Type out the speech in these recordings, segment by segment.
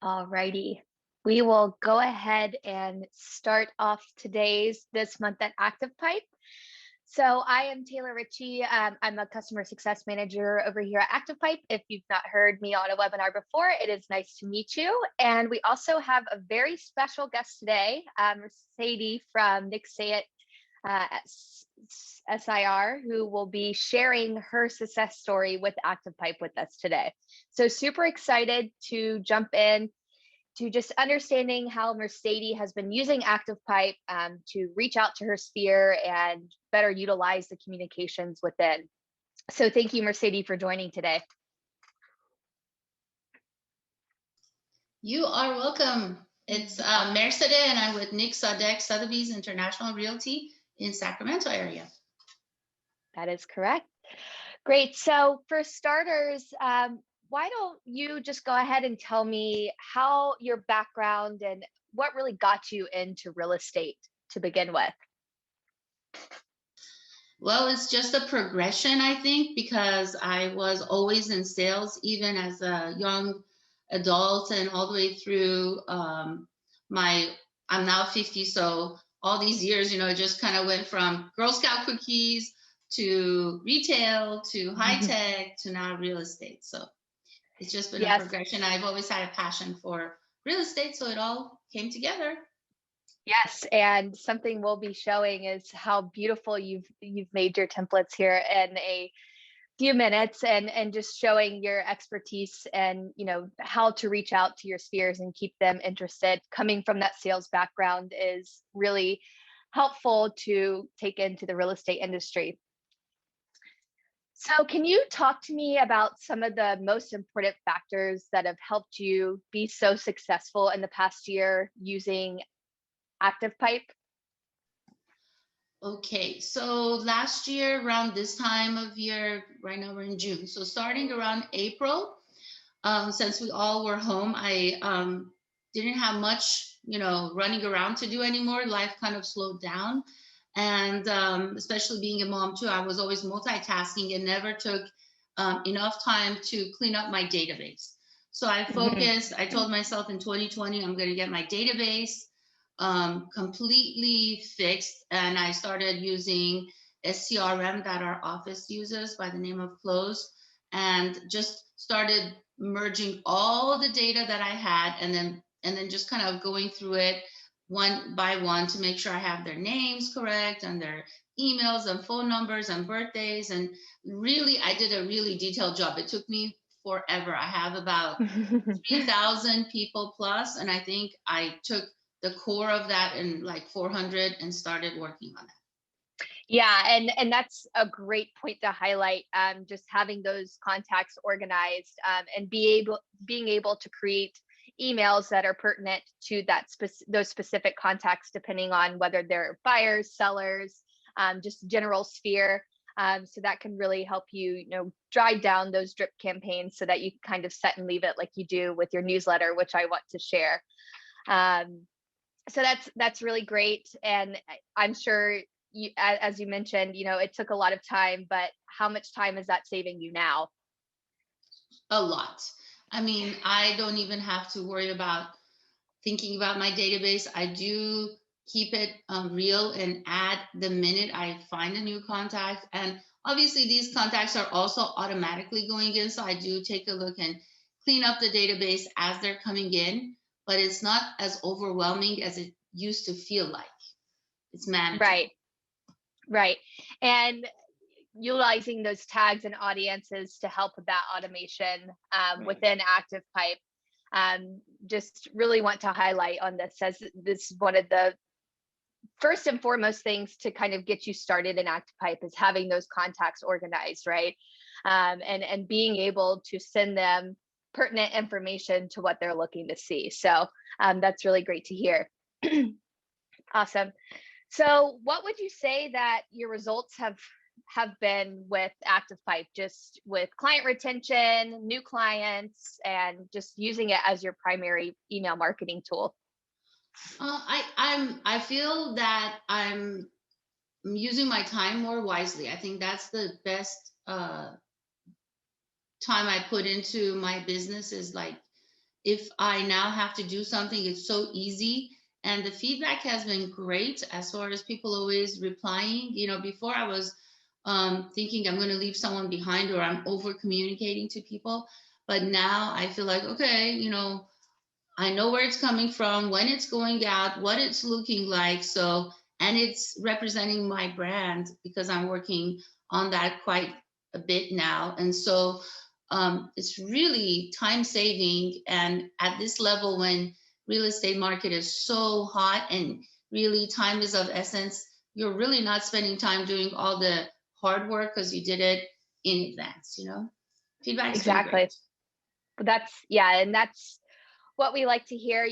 Alrighty. We will go ahead and start off this month at ActivePipe. So I am Taylor Ritchie. I'm a customer success manager over here at ActivePipe. If you've not heard me on a webinar before, it is nice to meet you. And we also have a very special guest today, Mercedes from Nick Sayet at SIR, who will be sharing her success story with ActivePipe with us today. So super excited to jump in to just understanding how Mercedes has been using ActivePipe to reach out to her sphere and better utilize the communications within. So thank you, Mercedes, for joining today. You are welcome. It's Mercedes, and I'm with Nick Sadek, Sotheby's International Realty in Sacramento area. That is correct. Great. So for starters, why don't you just go ahead and tell me how your background and what really got you into real estate to begin with? Well, it's just a progression, I think, because I was always in sales, even as a young adult and all the way through I'm now 50, so all these years, it just kind of went from Girl Scout cookies to retail to high tech to now real estate. So it's just been a progression. I've always had a passion for real estate, so it all came together. Yes, and something we'll be showing is how beautiful you've made your templates here in a few minutes, and just showing your expertise and how to reach out to your spheres and keep them interested. Coming from that sales background is really helpful to take into the real estate industry. So can you talk to me about some of the most important factors that have helped you be so successful in the past year using ActivePipe? Okay, so last year around this time of year, right now we're in June. So starting around April, since we all were home, I didn't have much, running around to do anymore. Life kind of slowed down. And especially being a mom too, I was always multitasking and never took enough time to clean up my database. So I focused, I told myself in 2020, I'm going to get my database completely fixed. And I started using a CRM that our office uses by the name of Close, and just started merging all the data that I had, and then just kind of going through it one by one to make sure I have their names correct and their emails and phone numbers and birthdays. And really, I did a really detailed job. It took me forever. I have about 3,000 people plus, and I think I took the core of that in like 400 and started working on that. Yeah, and that's a great point to highlight. Just having those contacts organized, and being able to create emails that are pertinent to those specific contacts, depending on whether they're buyers, sellers, just general sphere. So that can really help you, drive down those drip campaigns so that you kind of set and leave it like you do with your newsletter, which I want to share. So that's really great. And I'm sure you, as you mentioned, it took a lot of time, but how much time is that saving you now? A lot. I mean, I don't even have to worry about thinking about my database. I do keep it real and add the minute I find a new contact. And obviously these contacts are also automatically going in. So I do take a look and clean up the database as they're coming in, but it's not as overwhelming as it used to feel like. It's manageable. Right. And utilizing those tags and audiences to help with that automation within ActivePipe. Just really want to highlight on this, as this is one of the first and foremost things to kind of get you started in ActivePipe is having those contacts organized, right? And being able to send them pertinent information to what they're looking to see. So that's really great to hear. Awesome. So what would you say that your results have been with ActivePipe, just with client retention, new clients, and just using it as your primary email marketing tool? I feel that I'm using my time more wisely. I think that's the best time I put into my business, is like if I now have to do something, it's so easy. And the feedback has been great as far as people always replying. Before I was thinking I'm going to leave someone behind or I'm over communicating to people. But now I feel like, okay, I know where it's coming from, when it's going out, what it's looking like. So, and it's representing my brand because I'm working on that quite a bit now. And so it's really time saving. And at this level, when real estate market is so hot and really time is of essence, you're really not spending time doing all the hard work because you did it in advance. Feedback's been Exactly. great. But and that's what we like to hear.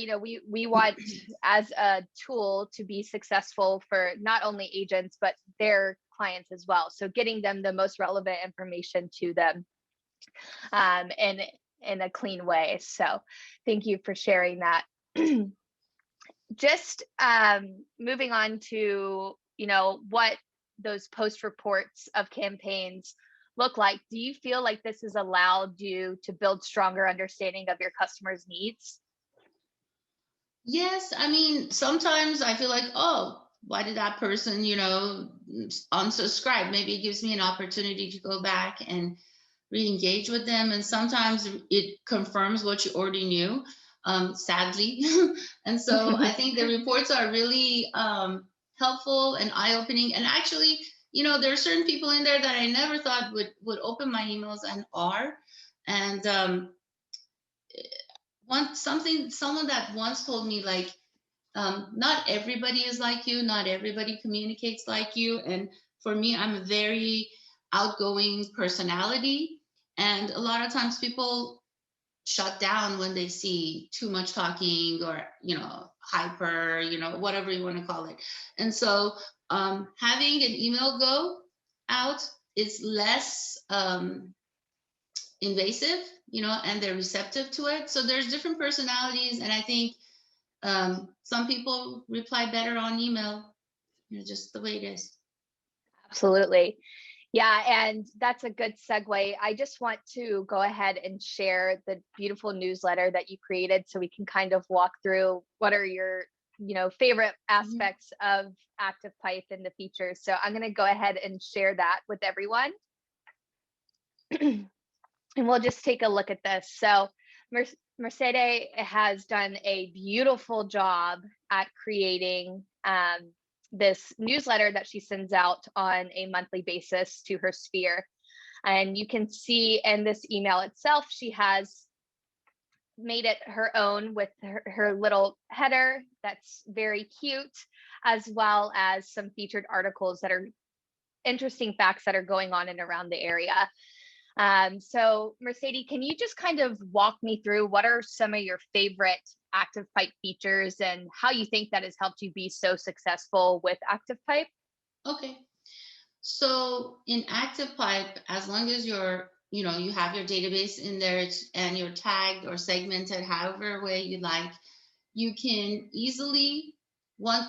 We want as a tool to be successful for not only agents but their clients as well. So getting them the most relevant information to them in a clean way. So thank you for sharing that. Just moving on to what those post reports of campaigns look like. Do you feel like this has allowed you to build stronger understanding of your customers' needs? Yes, I mean, sometimes I feel like, oh, why did that person, unsubscribe? Maybe it gives me an opportunity to go back and re-engage with them. And sometimes it confirms what you already knew, sadly. And so I think the reports are really helpful and eye-opening. And actually, there are certain people in there that I never thought would open my emails and are. And someone that once told me, like, not everybody is like you, not everybody communicates like you. And for me, I'm a very outgoing personality, and a lot of times people shut down when they see too much talking, or hyper, whatever you want to call it. And so having an email go out is less invasive, and they're receptive to it. So there's different personalities, and I think some people reply better on email, just the way it is. Absolutely. Yeah, and that's a good segue. I just want to go ahead and share the beautiful newsletter that you created so we can kind of walk through what are your, favorite aspects of ActivePipe and the features. So I'm going to go ahead and share that with everyone. And we'll just take a look at this. So Mercedes has done a beautiful job at creating this newsletter that she sends out on a monthly basis to her sphere. And you can see in this email itself, she has made it her own with her little header that's very cute, as well as some featured articles that are interesting facts that are going on and around the area. So Mercedes, can you just kind of walk me through what are some of your favorite ActivePipe features and how you think that has helped you be so successful with ActivePipe? Okay. So in ActivePipe, as long as you have your database in there and you're tagged or segmented, however way you like, you can easily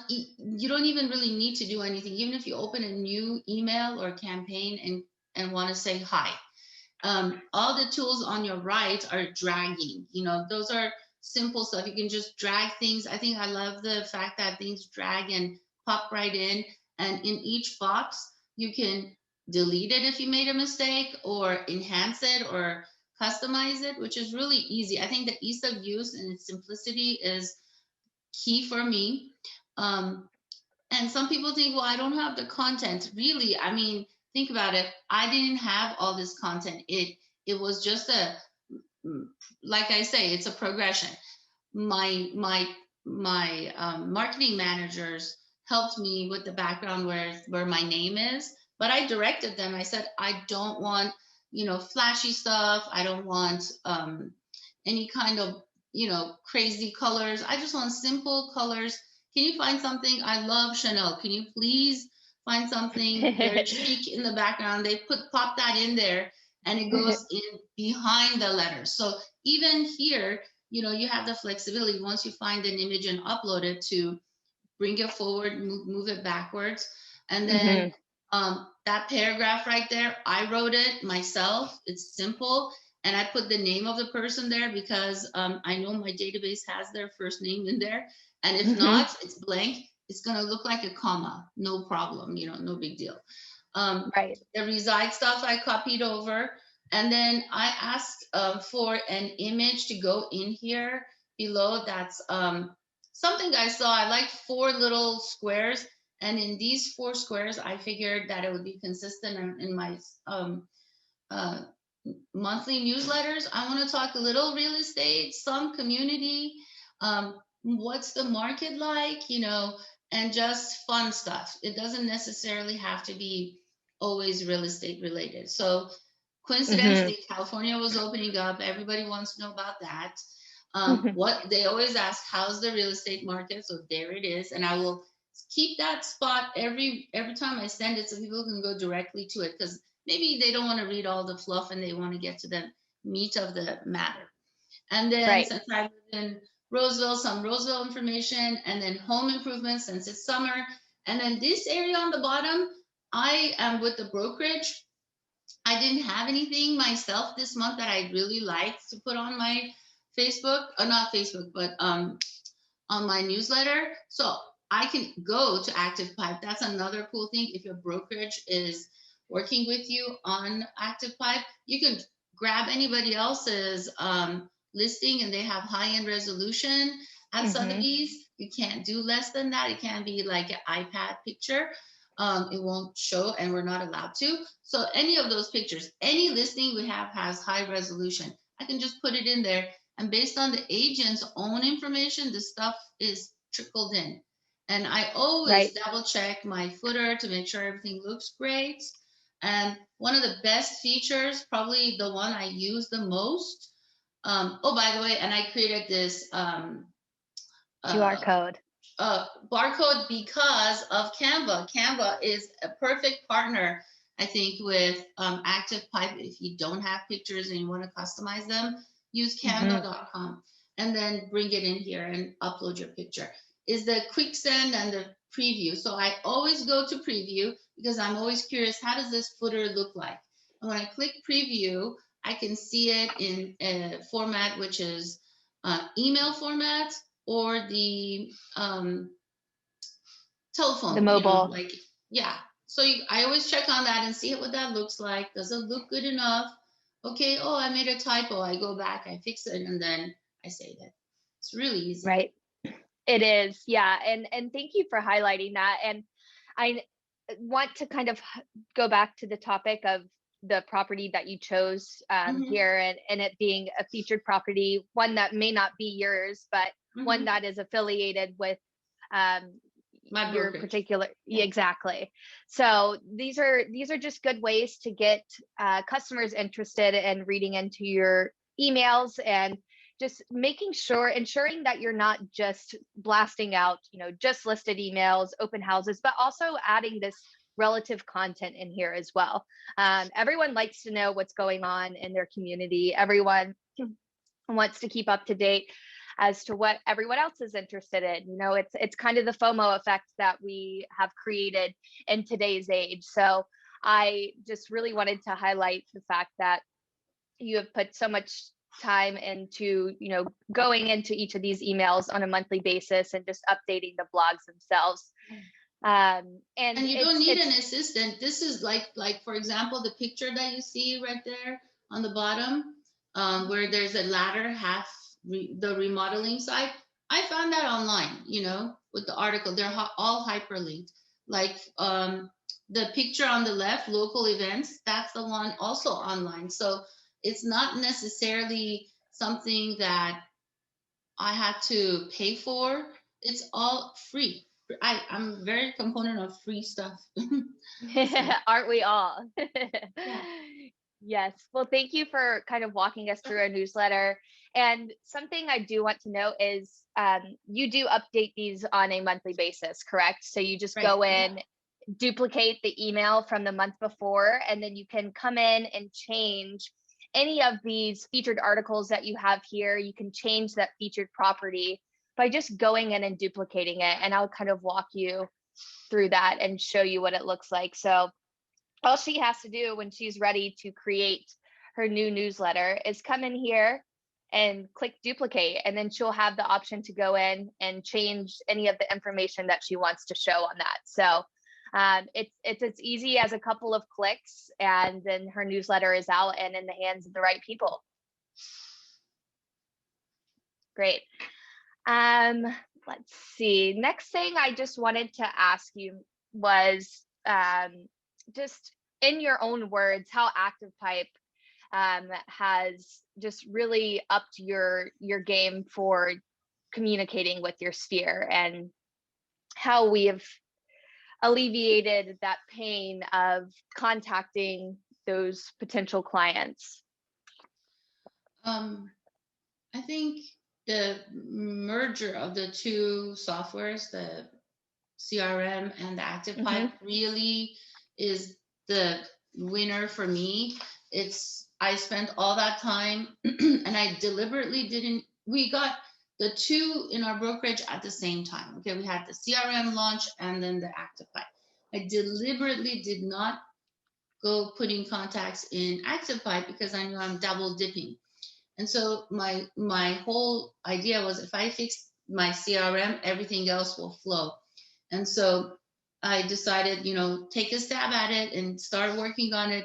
you don't even really need to do anything. Even if you open a new email or campaign and want to say hi, all the tools on your right are dragging. Those are simple stuff. You can just drag things. I think I love the fact that things drag and pop right in. And in each box, you can delete it if you made a mistake, or enhance it, or customize it, which is really easy. I think the ease of use and its simplicity is key for me. And some people think, well, I don't have the content. Really, I mean, think about it. I didn't have all this content. It was just like I say, it's a progression. My marketing managers helped me with the background where my name is, but I directed them. I said, I don't want flashy stuff. I don't want any kind of crazy colors. I just want simple colors. Can you find something? I love Chanel. Can you please find something very chic in the background? They pop that in there, and it goes in behind the letters. So even here, you have the flexibility once you find an image and upload it to bring it forward, move it backwards. And then that paragraph right there, I wrote it myself. It's simple. and I put the name of the person there because I know my database has their first name in there. And if not, it's blank. It's going to look like a comma. No problem. No big deal. Right. The reside stuff I copied over. And then I asked for an image to go in here below. That's something I saw. I like 4 little squares. And in these 4 squares, I figured that it would be consistent in my monthly newsletters. I want to talk a little real estate, some community, what's the market like, and just fun stuff. It doesn't necessarily have to be always real estate related. So coincidentally, California was opening up. Everybody wants to know about that. What they always ask, how's the real estate market? So there it is. And I will keep that spot every time I send it so people can go directly to it, because maybe they don't want to read all the fluff and they want to get to the meat of the matter. And then since I live in Roseville, some Roseville information, and then home improvements since it's summer. And then this area on the bottom, I am with the brokerage. I didn't have anything myself this month that I really liked to put on my Facebook, or not Facebook, but on my newsletter. So I can go to ActivePipe. That's another cool thing. If your brokerage is working with you on ActivePipe, you can grab anybody else's listing and they have high-end resolution at Sotheby's. You can't do less than that. It can't be like an iPad picture. It won't show, and we're not allowed to. So any of those pictures, any listing we have has high resolution. I can just put it in there, and based on the agent's own information, the stuff is trickled in. And I always double check my footer to make sure everything looks great. And one of the best features, probably the one I use the most. Oh, by the way, and I created this QR code. Barcode because of Canva. Canva is a perfect partner, I think, with ActivePipe. If you don't have pictures and you want to customize them, use canva.com and then bring it in here and upload your picture. Is the quick send and the preview. So I always go to preview because I'm always curious, how does this footer look like? And when I click preview, I can see it in a format which is email format or the telephone, the mobile. So I always check on that and see what that looks like. Does it look good enough? Okay, I made a typo. I go back, I fix it, and then I save it. It's really easy. Right. It is. Yeah. And thank you for highlighting that. And I want to kind of go back to the topic of the property that you chose here, and it being a featured property, one that may not be yours, but one that is affiliated with your particular. Exactly. So these are just good ways to get customers interested in reading into your emails, and just ensuring that you're not just blasting out, just listed emails, open houses, but also adding this relative content in here as well. Everyone likes to know what's going on in their community. Everyone wants to keep up to date as to what everyone else is interested in. It's kind of the FOMO effect that we have created in today's age. So I just really wanted to highlight the fact that you have put so much time into, going into each of these emails on a monthly basis and just updating the blogs themselves. And you don't need an assistant. This is like for example, the picture that you see right there on the bottom, where there's a ladder, the remodeling site. I found that online, with the article. They're all hyperlinked. Like the picture on the left, local events, that's the one also online. So it's not necessarily something that I had to pay for. It's all free. I'm very component of free stuff. Aren't we all? Yeah. Yes. Well, thank you for kind of walking us through our newsletter. And something I do want to note is you do update these on a monthly basis, correct? So you just go in, duplicate the email from the month before, and then you can come in and change any of these featured articles that you have here. You can change that featured property by just going in and duplicating it. And I'll kind of walk you through that and show you what it looks like. So all she has to do when she's ready to create her new newsletter is come in here and click duplicate, and then she'll have the option to go in and change any of the information that she wants to show on that. So it's as easy as a couple of clicks, and then her newsletter is out and in the hands of the right people. Great. Let's see. Next thing I just wanted to ask you was just in your own words, how ActivePipe has just really upped your game for communicating with your sphere, and how we have alleviated that pain of contacting those potential clients. I think the merger of the two softwares, the CRM and the ActivePipe, really is the winner for me. I spent all that time and I deliberately didn't, we got the two in our brokerage at the same time. Okay, we had the CRM launch and then the ActivePipe. I deliberately did not go putting contacts in ActivePipe because I knew I'm double dipping. And so my whole idea was, if I fix my CRM, everything else will flow. And so I decided, take a stab at it and start working on it,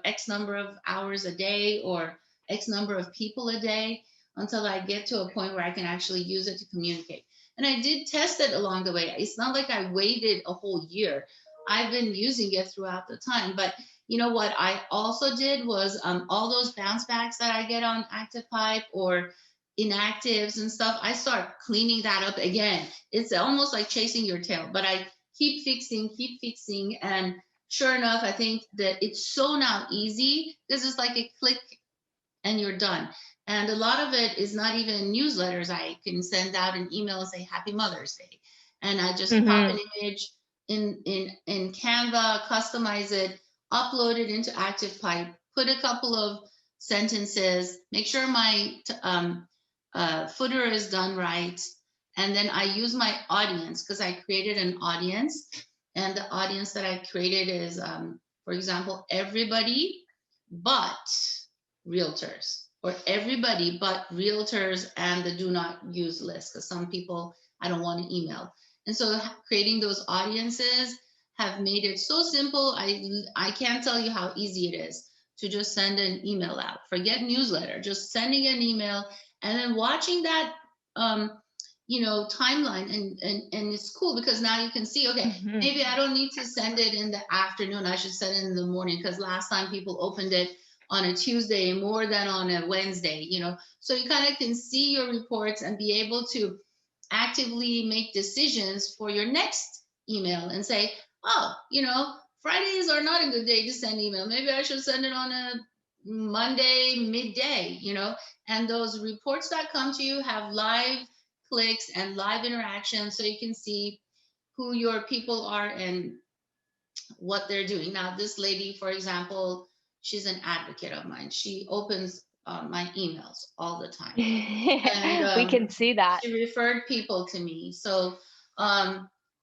X number of hours a day or X number of people a day, until I get to a point where I can actually use it to communicate. And I did test it along the way. It's not like I waited a whole year. I've been using it throughout the time. But you know what I also did was all those bounce backs that I get on ActivePipe or inactives and stuff, I start cleaning that up again. It's almost like chasing your tail, but I keep fixing. And sure enough, I think that it's so now easy. This is like a click and you're done. And a lot of it is not even newsletters. I can send out an email and say Happy Mother's Day, and I just pop an image in Canva, customize it, upload it into ActivePipe, put a couple of sentences, make sure my footer is done right, and then I use my audience, because I created an audience, and the audience that I created is, for example, everybody but realtors, or everybody but realtors and the do not use list, because some people I don't want to email. And so creating those audiences have made it so simple. I can't tell you how easy it is to just send an email out. Forget newsletter, just sending an email and then watching that timeline, and it's cool because now you can see, okay, maybe I don't need to send it in the afternoon. I should send it in the morning, because last time people opened it on a Tuesday more than on a Wednesday, so you kind of can see your reports and be able to actively make decisions for your next email and say, oh, Fridays are not a good day to send email. Maybe I should send it on a Monday midday, and those reports that come to you have live clicks and live interaction, so you can see who your people are and what they're doing. Now, this lady, for example, she's an advocate of mine. She opens my emails all the time. And we can see that. She referred people to me. So,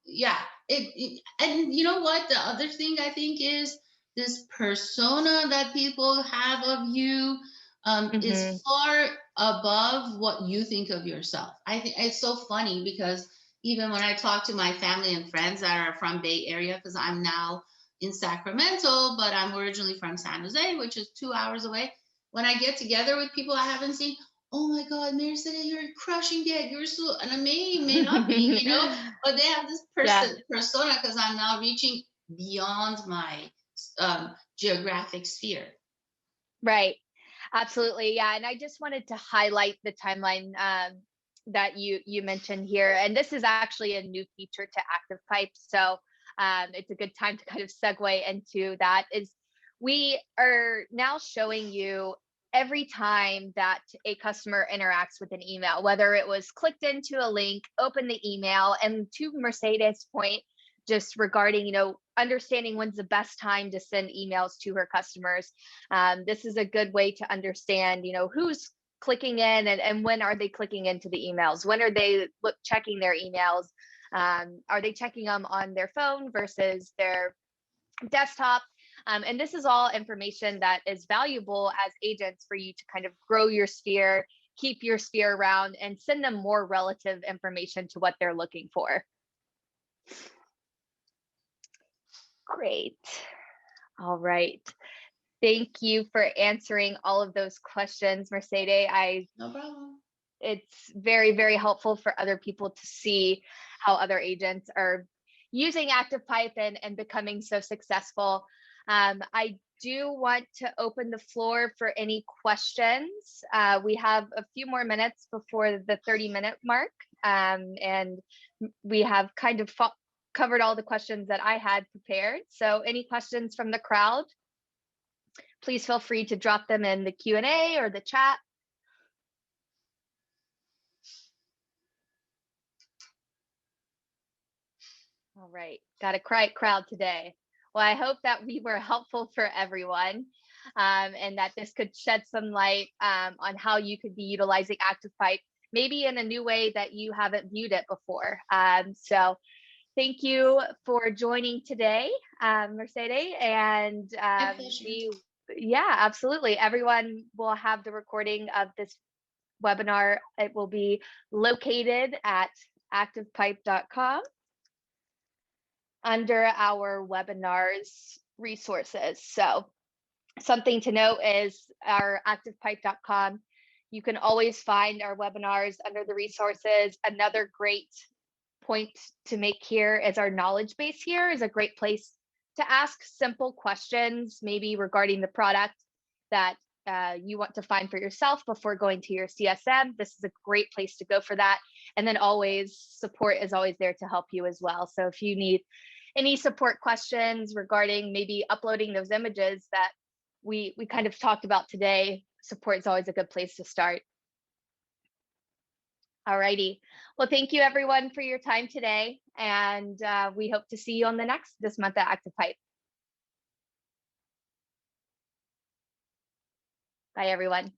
yeah. And you know what? The other thing I think is this persona that people have of you is far above what you think of yourself. I think it's so funny, because even when I talk to my family and friends that are from Bay Area, because I'm now in Sacramento, but I'm originally from San Jose, which is 2 hours away. When I get together with people I haven't seen, oh my God, Mercedes, you're crushing it. You're so, and I may not be, but they have this persona, because I'm now reaching beyond my geographic sphere. Right. Absolutely. Yeah. And I just wanted to highlight the timeline that you mentioned here. And this is actually a new feature to ActivePipe. So it's a good time to kind of segue into that. Is we are now showing you every time that a customer interacts with an email, whether it was clicked into a link, open the email, and to Mercedes' point, just regarding, understanding when's the best time to send emails to her customers. This is a good way to understand, who's clicking in and when are they clicking into the emails? When are they checking their emails? Are they checking them on their phone versus their desktop? And this is all information that is valuable as agents for you to kind of grow your sphere, keep your sphere around, and send them more relative information to what they're looking for. Great. All right. Thank you for answering all of those questions, Mercedes. No problem. It's very, very helpful for other people to see how other agents are using ActivePipe and becoming so successful. I do want to open the floor for any questions. We have a few more minutes before the 30-minute mark, and we have kind of covered all the questions that I had prepared. So any questions from the crowd, please feel free to drop them in the Q&A or the chat. All right, got a quiet crowd today. Well, I hope that we were helpful for everyone, and that this could shed some light on how you could be utilizing ActivePipe, maybe in a new way that you haven't viewed it before. So thank you for joining today, Mercedes, and yeah, absolutely. Everyone will have the recording of this webinar. It will be located at activepipe.com under our webinars resources. So something to note is our activepipe.com. You can always find our webinars under the resources. Another great point to make here is our knowledge base here is a great place to ask simple questions, maybe regarding the product that you want to find for yourself before going to your CSM. This is a great place to go for that. And then always, support is always there to help you as well. So if you need any support questions regarding maybe uploading those images that we kind of talked about today, support is always a good place to start. All righty. Well, thank you everyone for your time today. And we hope to see you on this month at ActivePipe. Bye, everyone.